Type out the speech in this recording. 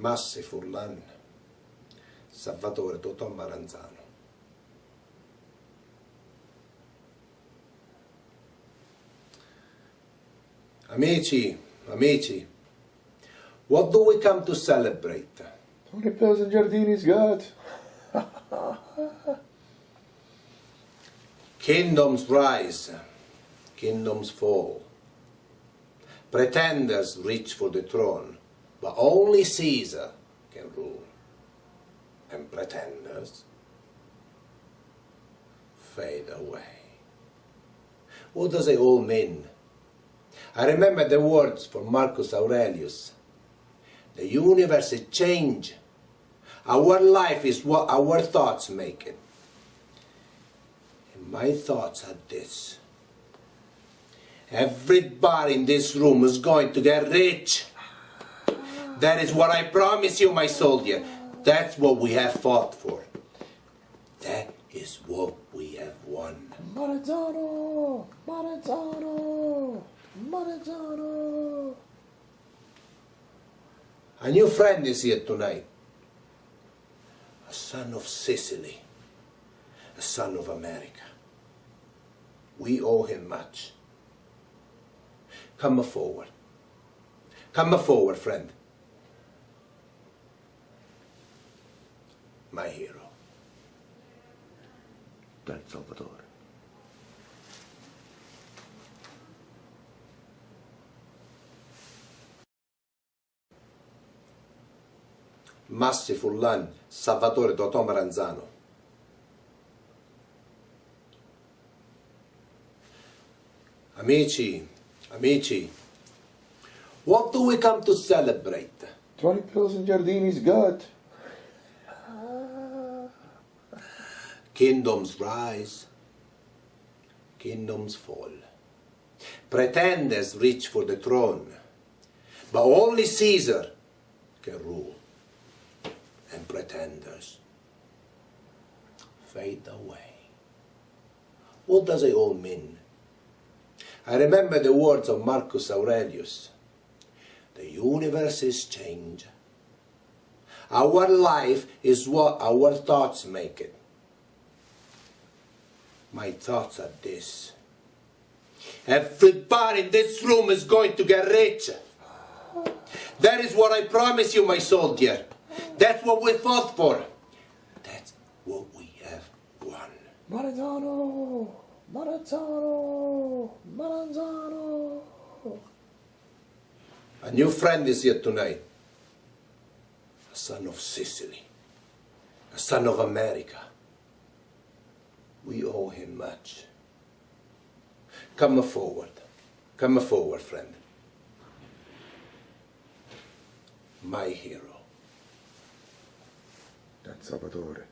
Massi Furlan, Salvatore Totò Maranzano. Amici, amici, what do we come to celebrate? 20 pills in Giardini's gut. Kingdoms rise, kingdoms fall. Pretenders reach for the throne, but only Caesar can rule. And pretenders fade away. What does it all mean? I remember the words from Marcus Aurelius. The universe is change. Our life is what our thoughts make it. And my thoughts are this. Everybody in this room is going to get rich. That is what I promise you, my soldier. That's what we have fought for. That is what we have won. Maranzano! Maranzano! Maranzano! A new friend is here tonight. A son of Sicily. A son of America. We owe him much. Come forward. Come forward, friend. My hero. Del Salvatore. Massi Furlan, Salvatore Totò Maranzano. Amici, amici, what do we come to celebrate? 20 pills in Giardini's gut. Kingdoms rise, kingdoms fall. Pretenders reach for the throne, but only Caesar can rule. And pretenders fade away. What does it all mean? I remember the words of Marcus Aurelius. The universe is change. Our life is what our thoughts make it. My thoughts are this. Everybody in this room is going to get rich. That is what I promise you, my soldier. That's what we fought for. That's what we have won. Maranzano! Maranzano! Maranzano! A new friend is here tonight. A son of Sicily. A son of America. We owe him much. Come forward. Come forward, friend. My hero. Del Salvatore.